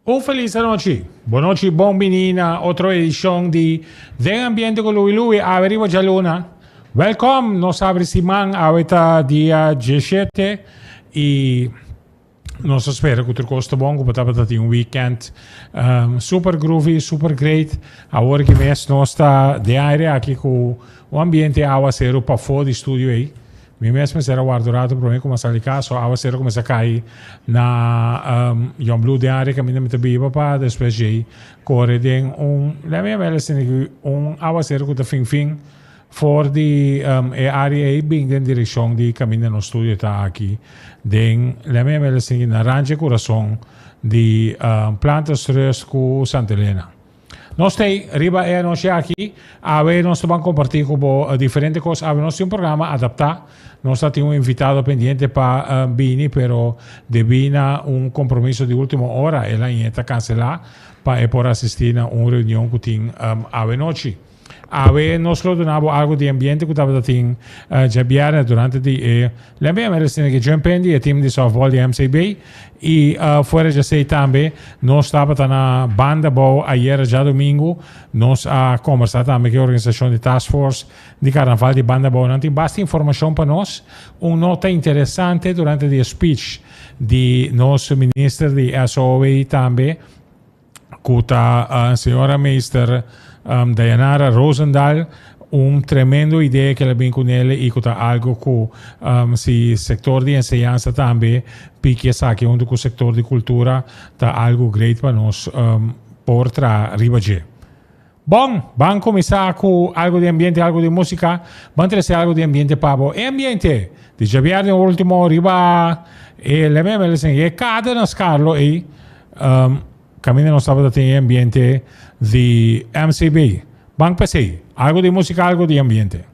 Un feliz noche. Buenas noches, benvenida a otra edición de Ambiente con Louis Louis. Arriba ya luna. Welcome. Nos abrimos ahorita día 17 y nos espera que tu costa bom, que estamos tendo weekend super groovy, super great. Agora que mês nós está de área aqui com o ambiente água zero para fora do estúdio aí. Mi mesmo era guardato per me come sa caso a ser come sa kai na yon blue de área que me mete biba pa depois de corre den la minha mela sen awa ser que fin for di área e bem den direção de caminho no estúdio tá aqui den la minha mela sen na range coração de plantas tres com Santa Helena. Nós temos, riba é nós aqui, nós vamos compartilhar com diferentes coisas, nós temos um programa adaptado, nós temos um invitado pendente para vir, pero devido compromisso de última hora, ela está cancelada para poder assistir a uma reunião que tem a noite. Nós donamos algo de ambiente que estava tendo já durante o dia. Lembramos que John Pendy é time de softball de MCB e fora já sei também, nós estávamos na banda boa ayer já domingo, nós conversamos também com a organização de Task Force de Carnaval de banda boa. Não tem bastante informação para nós. Nota interessante durante o speech de nosso ministro de SOE também, que está a senhora Meister Dayanara Rosendahl, tremendo ideia que ela vem com ele e que está algo que se sector de enseñanza também, porque sabe que o sector de cultura está algo great para nós por riba. Bom, vamos começar com algo de ambiente, algo de música, vamos trazer algo de ambiente para o ambiente. De Javier no último riba, le mesmo é cada nas Carlos e caminho no sábado tem ambiente de MCB. Vamos pensar, algo de música, algo de ambiente.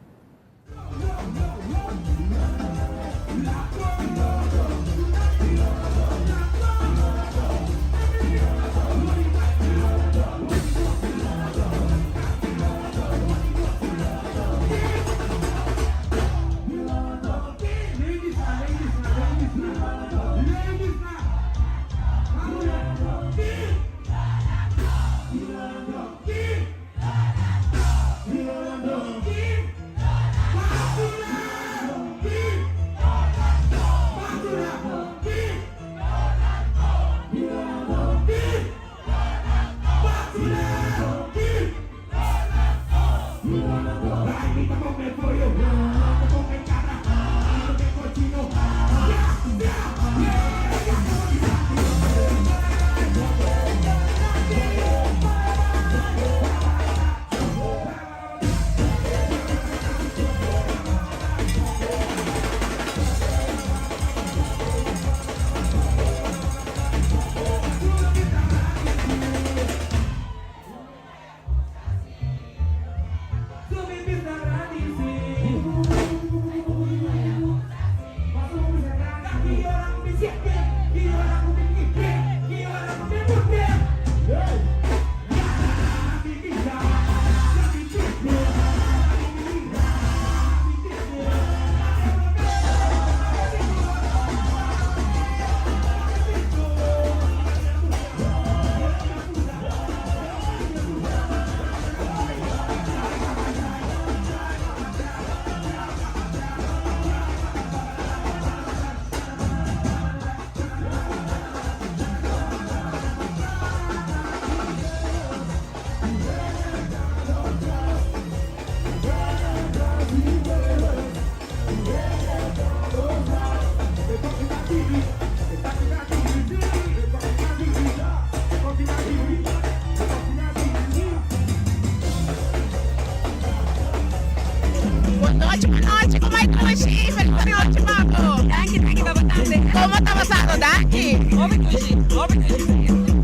¿Cómo está pasando, Dani?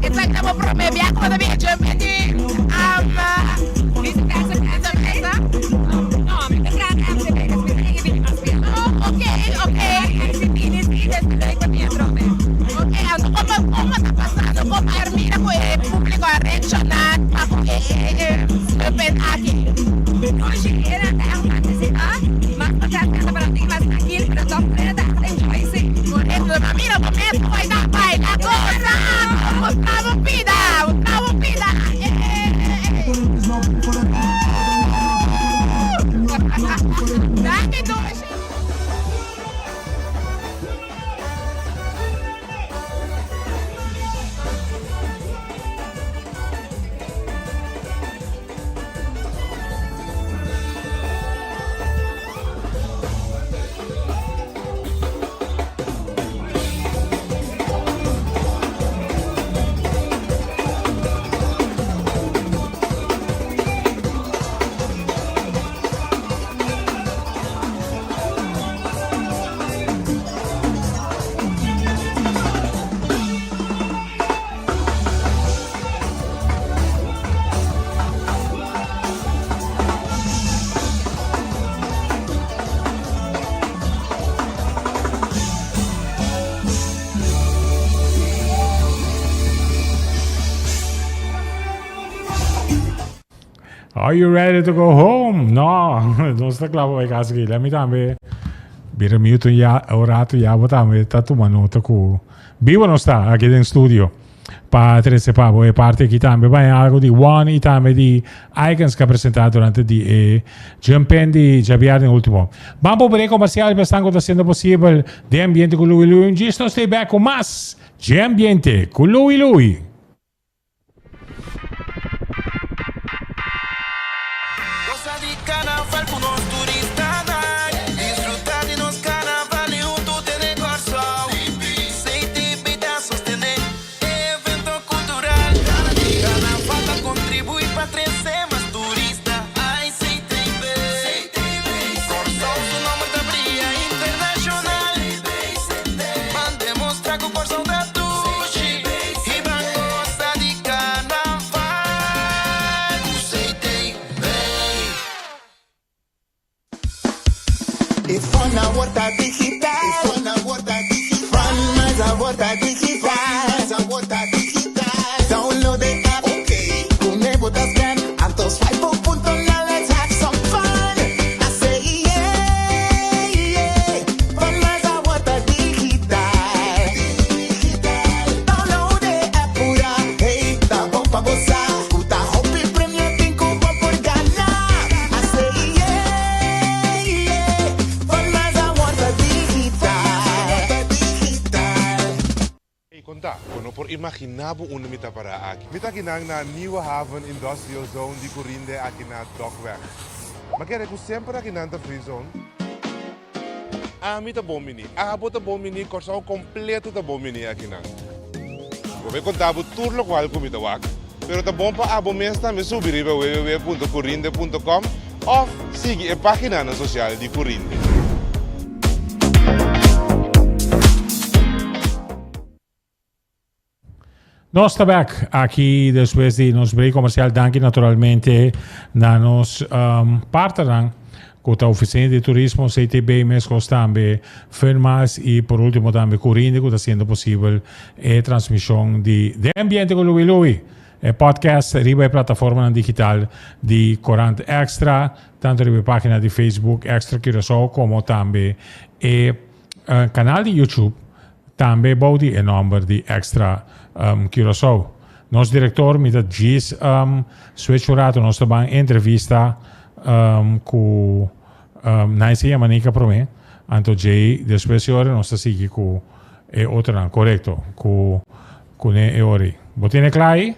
It's like estamos promediando cuando viene yo pedí ¿viste esa mesa? No, me está ¿cómo está pasando? ¿Cómo termina con el público a reaccionar aquí? No llegué a una necesidad más para ti, más tranquilo, pero todo frente a la gente. Por eso, mira, por eso, vai dar, vai, agora! Gustavo Pina! Danke, Deutsch. Are you ready to go home? No, non sta clavo ai casi che la mi tambe bir mute ya orato ya botame tatu manota ku vivo non sta aqui in studio pa trece pavo e parte che tambe vai algo di one e tambe di icons che ha presentato durante di Jumpendi Javier in ultimo vamos per comerciale per stanco haciendo posible de ambiente con lui un gisto stay back con más de ambiente con lui Vuelta digital, Fun más a vuelta digital, download the app, okay, con nuevo scan, antos 5.0, let's have some fun, I say yeah, Fun más a vuelta digital, download the app pura, hey, tá bom pra gozar, escuta Hopi Premier, tem como por ganar, I say yeah, Fun más a vuelta digital. Hey, conta, kono por imaginabo una mita para aqui. Mita kinang na Nieuwe Haven Industrial Zone di Corinde aqui na Dockweg. Maar kijk, ik sempre aqui na Free Zone. Mita bomini. Bota bomini, corso completo da bomini aqui na. Vou contar o tour local com mita wak. Pero tá bom para abo mesmo também subir para www.corinde.com of siga a página na social de Corinde. Nós estamos aqui depois de nos break comercial, danke naturalmente na nos partner com a oficina de turismo CTB mesmo também firmas e por último também Corinde que está sendo possível a transmissão de ambiente com Louis podcast riba a plataforma digital de Corante Extra tanto riba a página de Facebook Extra Curaçao como também a canal de YouTube também body e number de Extra Curaçao. Nosso diretor me diz switchurato nostra ban entrevista com Naisi Manica para mim. Anto Jay depois ora nostra sigi com outra correto com ne ori. Botine clai?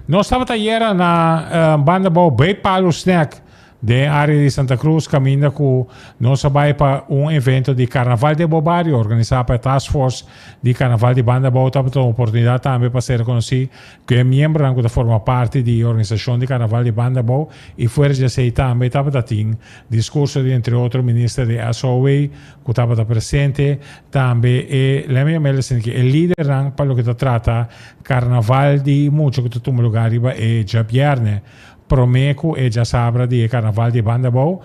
Nós estava ieri na banda boa Bay Palo Snack de área de Santa Cruz, caminha com nós vai para evento de Carnaval de Bobario, organizado pela Task Force de Carnaval de Banda Boa, tava a oportunidade também para ser conhecido, que é membro que forma parte da organização de Carnaval de Banda Boa, e fora de sei também estava a ter discurso de, entre outros, ministro de SOE, que estava presente, também, e la minha melhor que é líder para o que trata Carnaval de muito que tu lugar é já vierne. Promeco e já sabe de Carnaval de Banda Boa,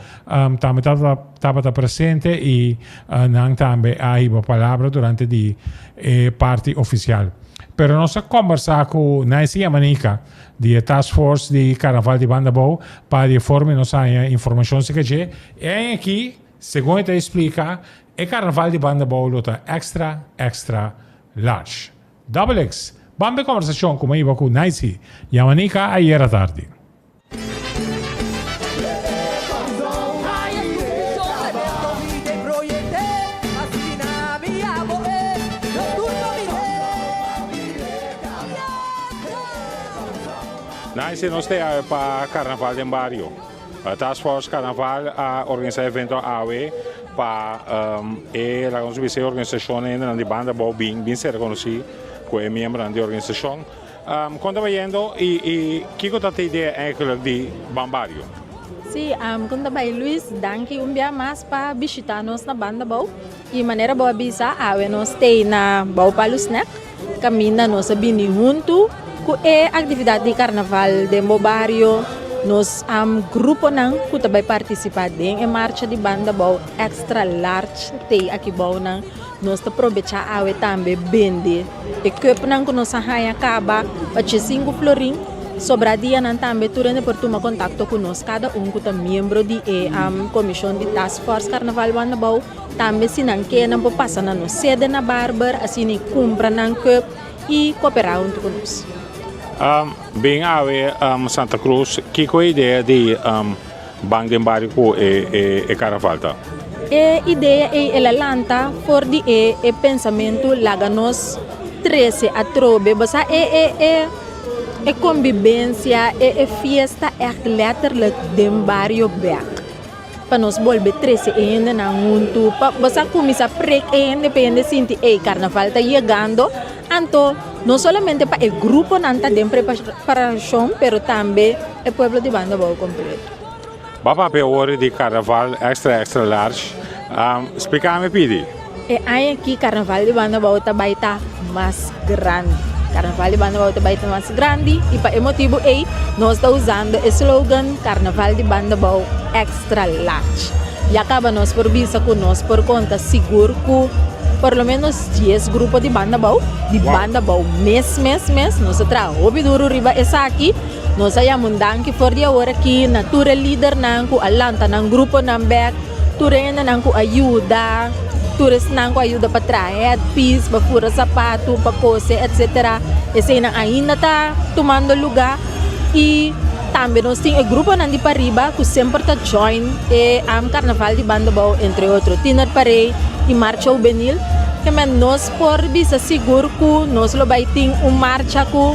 também estava presente e não também há a palavra durante a parte oficial. Pero nós conversamos com Naisi Manica, de Task Force de Carnaval de Banda Boa, para informar nos a informação que é aqui, segundo explica, o Carnaval de Banda Boa luta extra large. Double X, vamos conversação com Naisi Manica ayer à tarde. se nós temos para Carnaval de Barrio. A Task Force Carnaval organiza evento AWE para a organização de banda bem ser reconhecida como membro da organização. Quando vai indo e que é a ideia eigenlijk de Bambario? Sim, quando vai Luiz, danke dia mais para visitar-nos na banda bom. E maneira boa bisa, nós temos na Bau Palusnek, caminha nós bini junto, com a atividade de carnaval de Barrio. Nós grupo nang que também participar em marcha de banda bom extra large tem aqui bom nang nós te aproveitar também vende e que nang que nós acaba para 5 florin sobra dia nang também turene por tomar contato conosco cada que é membro de comissão de task force carnaval banda bom também se não quer não passa na nossa sede na barber assim compra nang que e cooperar junto conosco. Bem AWE Santa Cruz, que é a ideia de Banco de Barrio e Carnaval? A ideia é ela lanta for de pensamento laga nos 13 a trobe, basta convivência fiesta letterlijk de Barrio back. Para nós volver 13 ainda na junto, basta começar a prek depende sinti carnaval tá chegando, então não somente para o grupo nanta de preparação, pero também o povo de banda bom completo. Baba pe ore de carnaval extra large. Explica-me, Pidi. E aí aqui carnaval de banda bom também tá mais grande. Carnaval de banda bom também tá mais grande e para o motivo nós estamos usando o slogan Carnaval de banda bom extra large. E acaba nós por visa conosco por conta seguro que por lo menos 10 grupos de banda bom, mês, nós trabalhamos duro riba essa aqui, nós ayamos danke for dia hora aqui, natura líder nanku, alanta nang grupo nang back, turena nanku ajuda, turis nanku ajuda para traer headpiece, para fura sapato, para cose, etc. Esse nang ainda tá tomando lugar e também nós temos o grupo nang di pariba que sempre tá join carnaval de banda bom, entre outros, Tiner Parei e marcha juvenil, que nós por bisa seguro que nós lo vai ter marcha com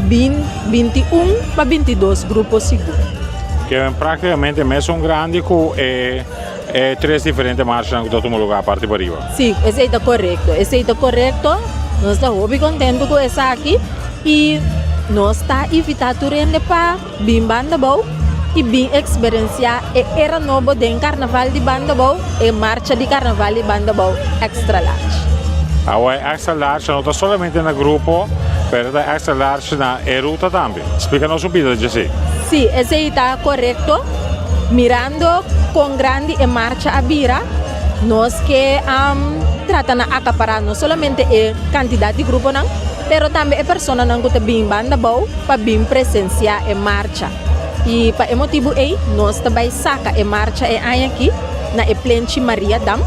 21 para 22 grupos seguro. Que é praticamente mesmo grande com 3 diferentes marchas em todo lugar a parte para arriba. Sim, esse é correto. Nós estamos muito contentes com essa aqui e nós estamos invitando para bem banda bom e bem experienciar era novo de carnaval de banda bom e marcha de carnaval de banda bom extra large. Extra large não está somente no grupo, mas extra large na ruta também. Explica-nos um pouco, Jesse. Sim, esse está correto. Mirando com grande e marcha a bira, nós que tratamos de acaparar não somente a quantidade de grupo, mas também a pessoa que está bem banda bom para bem presenciar a marcha. E para o motivo nós também saca a marcha aqui na Plenchi Maria Dam.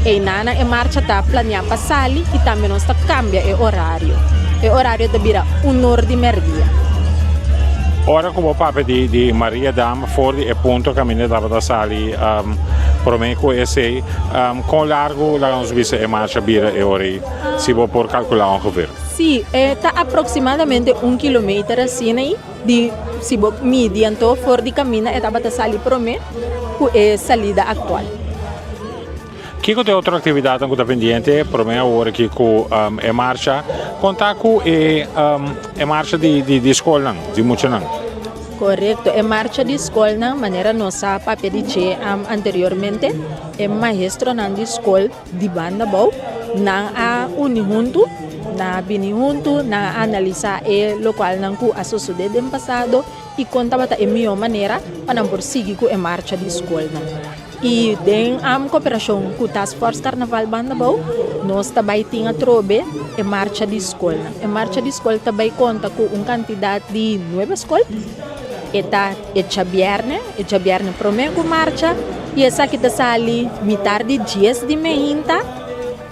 E na marcha está planeada para sair e também nós cambia o horário. O horário está vira 1 de meio-dia. Ora como o papo de Maria Dam fora é ponto caminho da sair para mim com esse com largo lá nós vimos a marcha vira e hora se vou por calcular ongeveer. Sim, está aproximadamente 1 quilômetro assim de se vou medir então fora de caminho estava a sair para mim com a saída atual. Que tem outra atividade que está pendente para mim agora que com a marcha contar com a marcha de escola de muito não. Correto, a marcha de escola na maneira nossa papel de anteriormente é maestro na escola de banda bom na a uni junto na bini junto na analisar o local na que a sucedeu no passado e contava a melhor maneira para não prosseguir com a marcha de escola. E tem a cooperação com o Task Force Carnaval Banda Bom, nós também temos a trobe a marcha de escola. A marcha de escola também conta com uma quantidade de 9 escolas. Eta é viernes prometo marcha e essa aqui está ali metade de 10 de manhã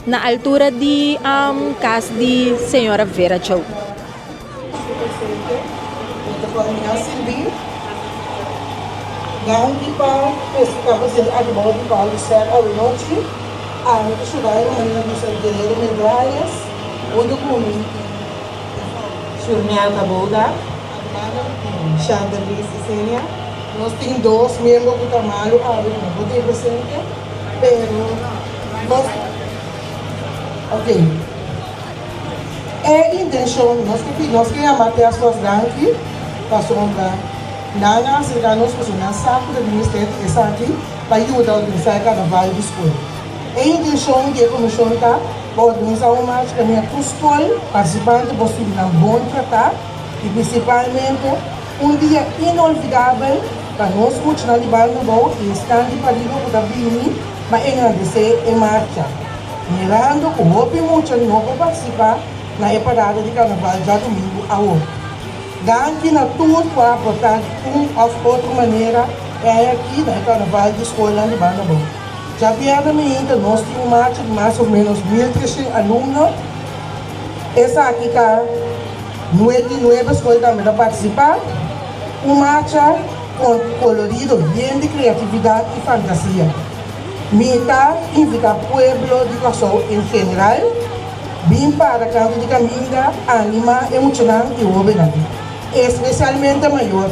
na altura de casa de Senhora Vera Chau. Ganti pa pescava ser animal de vale ser ao noite a estudar na nossa igreja medalhas o documento surnear da boda Chandelier Cecilia. Nós temos 2 membros do tamanho, não vou ter presente, mas ok. É intenção, nós queremos manter as suas grandes, para sombra. Nana, se nós precisamos saco do Ministério essa aqui, para ajudar a organizar o carnaval de escola. É intenção de a comissão está para organizar uma marcha que a minha escola, participante possível na bom tratar, e principalmente dia inolvidável para nós continuar de banda boa e estar de parido para vir para engrandecer em marcha. Mirando o hope muito de novo participar na parada de carnaval já domingo a outro. Gangue na tudo para aportar ou outra maneira é aqui na carnaval de escola de banda boa. Já diariamente nós temos uma marcha de mais ou menos 1.300 alunos. Essa aqui está 9 escolas também para participar. Uma marcha com colorido, bem de criatividade e fantasia. Mita invita o pueblo de Cossou em geral, bem para canto de caminho, anima, emocionante e obediente. Especialmente maior,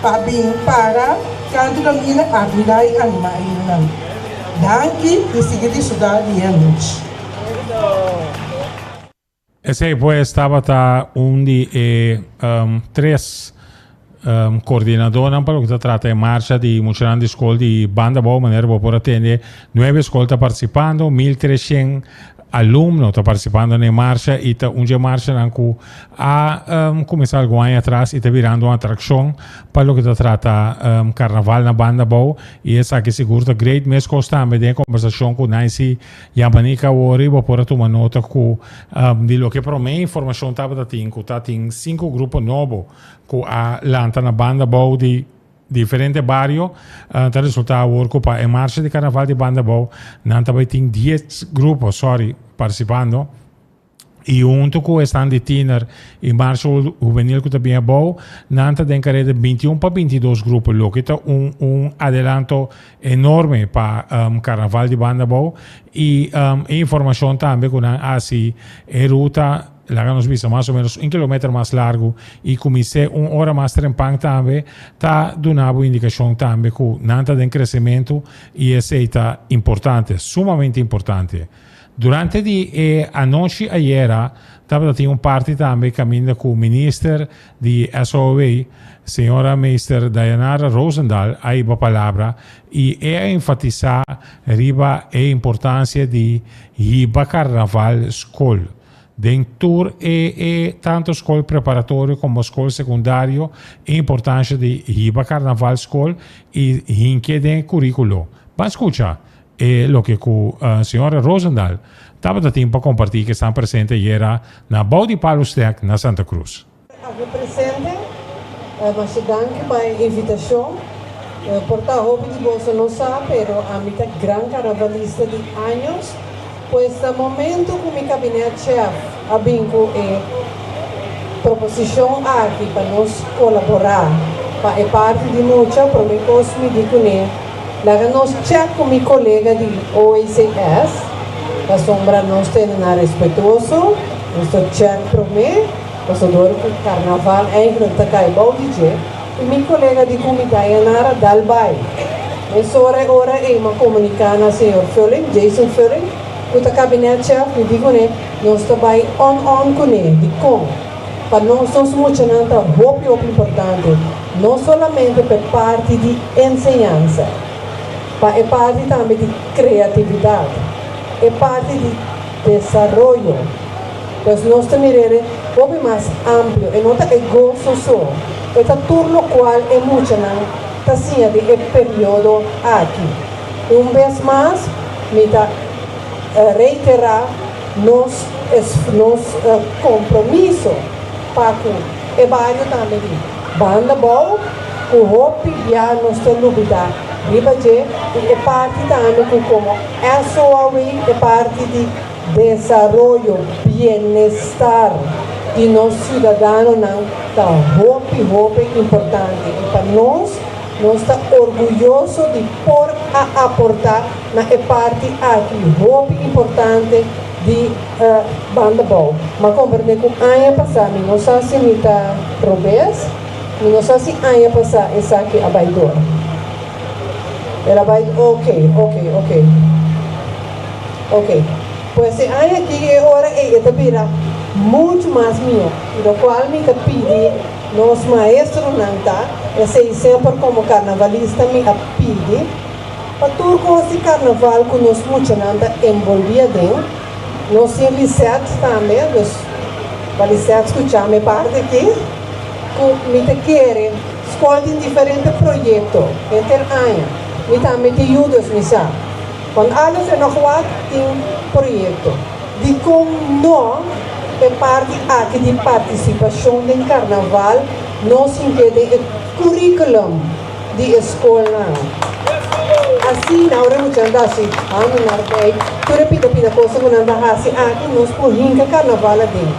para bem para canto de caminho, admirar e animar ele. Danke e seguir de estudar de noite. Esse aí pues estava de 3 coordenadores para o que trata de marcha de muitas escolas de banda boa maneira para atender 9 escolas participando, 1.300 alunos participando na marcha e onde marcha a começar algum ano atrás e está virando uma atração para o que trata carnaval na banda boa e essa aqui segura great mês constante de conversação com Nancy e a Manica Ori para tomar nota de lo que para mim informação estava tem 5 grupos novos que a lanta na banda boa de diferente barrio, tá resultado work para a marcha de carnaval de banda boa, não também tem 10 grupos, participando, e junto com o stand de tiner e marcha juvenil que também é bom, não tem carreira de 21 para 22 grupos, o que é adelanto enorme para carnaval de banda boa, e informação também com assim, ruta la nos visto más o menos 1 kilómetro más largo y comecei 1 hora más trempang también, está dando indicación también que nanta de crecimiento y es importante, sumamente importante. Durante a noche ayer, estaba teniendo un parte también caminando con el ministro de SOV, señora Meister Dayanara Rosendahl, ahí va palabra, y ella enfatiza arriba la importancia de Hiba Carnaval School. Dentro tanto escola preparatória como escola secundária, a importância de Hiba Carnaval School e hinque de currículo. Mas escuta, o que a senhora Rosendahl estava a tempo para compartilhar que estão presentes ayer na Baudi Palustec, na Santa Cruz. Aqui presente, mas danke para a invitação. Porta roupa de bolsa não sabe, pero a minha grande carnavalista de anos. Pues no momento que mi gabinete chef abinco proposição aqui para nós colaborar para parte de muita para mim me digo né lá nós check com meu colega de OECS a sombra nós temos na respeitoso nós check para mim nós adoro o carnaval é que não cai bom DJ e meu colega de comida Yanara Dalbai essa hora é uma comunicana senhor Fulling Jason Fulling o gabinete chef me digo né nós trabalhamos on com ele de como para nós somos muito importante não somente para parte de ensinança para parte também de criatividade é parte de desenvolvimento pois nós temos que mais amplo e não é gostoso é turno qual é muito não assim de período aqui vez mais me dá reiterar nos compromisso para que o bairro também banda boa o hope já nos tem novidade ribaje e parte também como SOAWI é parte de desenvolvimento bem-estar de nós cidadãos não tá hope importante e para nós está orgulhoso de por aportar na parte aqui, muito importante di banda bom. Mas compreende que aia passar, não sei se me está robês, não sei se aia passar essa aqui a baidor. Ela vai, ok. Pois se aia aqui é hora esta vira muito mais minha, do qual me pedi nos maestros não tá, esse sempre como carnavalista me pedi. Para tudo esse carnaval que nós muito não envolvia dentro, nós temos licetes também, nós licetes que chamam parte aqui, que me querem escolher diferentes projetos, entre anos, me também te ajuda me sabe. Quando alles nog wat tem projeto, de como não é parte aqui de participação no carnaval, nós entendemos o currículo de escola. Assim, na hora de andar assim, ando na rei, tu repita coisa que não anda assim, aqui nós podemos carnaval dentro.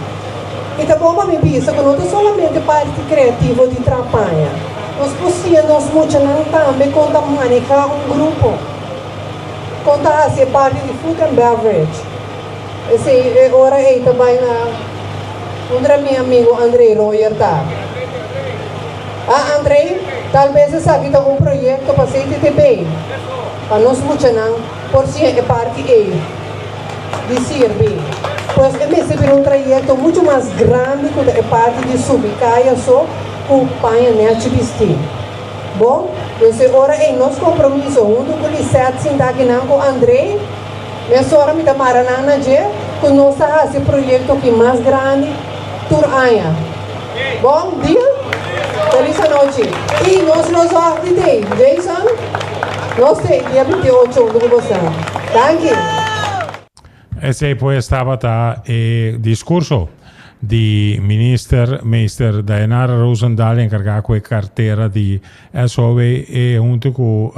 E tá bom para me pensar que não é somente parte criativa de trabalho, nós podemos muito não também contar manejar grupo, contar assim parte de food and beverage. Esse hora aí também na meu amigo André Royer tá. André, talvez essa aqui tá projeto para ser TTP. Para nós muito não, por si é parte A, de servir. Pois é mesmo projeto muito mais grande que é parte de Subicaia só com panha net vestir. Bom, esse hora é nosso compromisso junto com o Licete Sindac não com André. Nessa hora me dá maranana de que nós esse projeto aqui mais grande Turanha. Bom dia. Feliz noite. E nós vamos de day, Jason. Nós temos dia 28 de você. Thank you. Esse pues estava discurso de minister Dayanara Rosendahl encargada com a carteira de SOV e junto com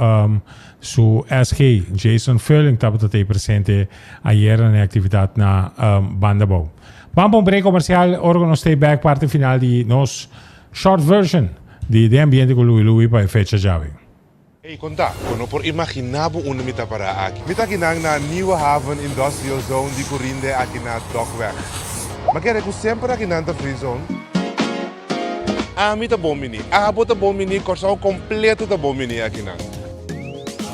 su SG Jason Furling estava presente ayer na atividade na Banda Bom. Vamos um break comercial, ora nós stay back parte final de nos short version de ambiente com Louis para a fecha jave. Hey, conta, quando por imaginabo una mita para aqui. Mita kinang na Nieuwe Haven Industrial Zone di Corinde aqui na Dockweg. Mas quero que sempre aqui na Free Zone. Mita bom mini. Bota bom mini, corção completo da bom mini aqui na.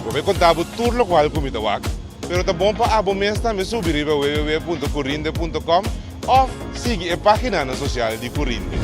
Vou contar o tour lo qual com mita wak. Pero tá bom para abo mês também subir para www.corinde.com ou siga a página na social de Corinde.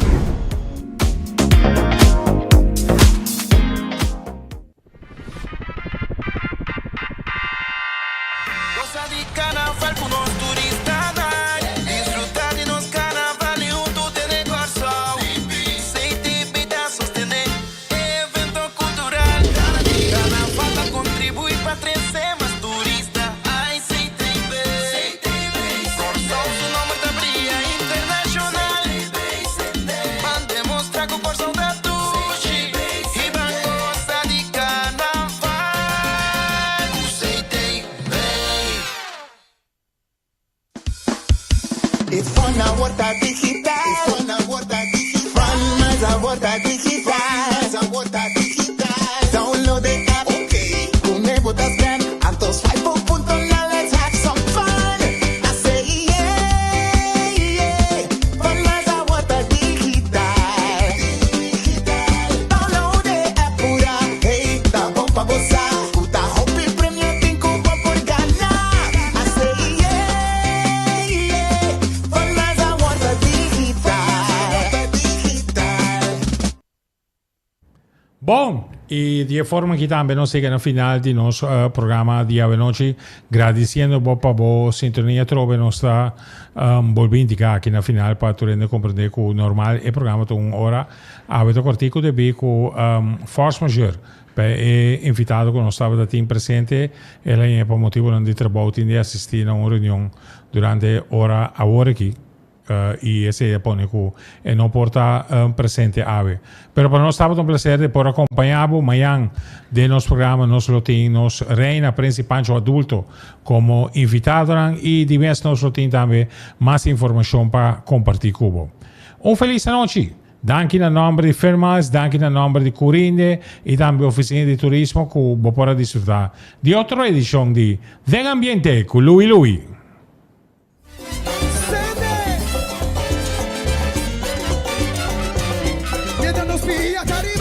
Ifona Water Digital. Run Maza Water Digital. Download the app. Okay. Kunebo das scan. Antos 5.0. Let's have some fun. I say yeah. Run Maza Water Digital. Download the app pura. Hey, tá bom pra gozar. Escuta Hopi Premium, tem como por ganar. I say yeah. Run Maza Water Digital. Bom, e de forma que também nós chegamos no final de nosso programa de hoje noite, agradecendo por a sintonia trove nossa volvindo aqui na final para tu compreender que o normal é programa de uma hora, avete cortico de bi com force majeure. É invitado que nós estava da team presente, ela é por motivo de trabalho de assistir a uma reunião durante a hora aqui. E esse pone que não porta presente ave. Pero para nós estava um prazer de por acompanhar amanhã de nosso programa, nosso lotim, nos reina principante adulto como invitado e diversos nosso lotim também mais informação para compartilhar com você. Feliz noite. Danke na nome de firmas, danke na nome de Corinde e também oficina de turismo que você pode desfrutar de outra edição de Del Ambiente com Louis. Maria Carey.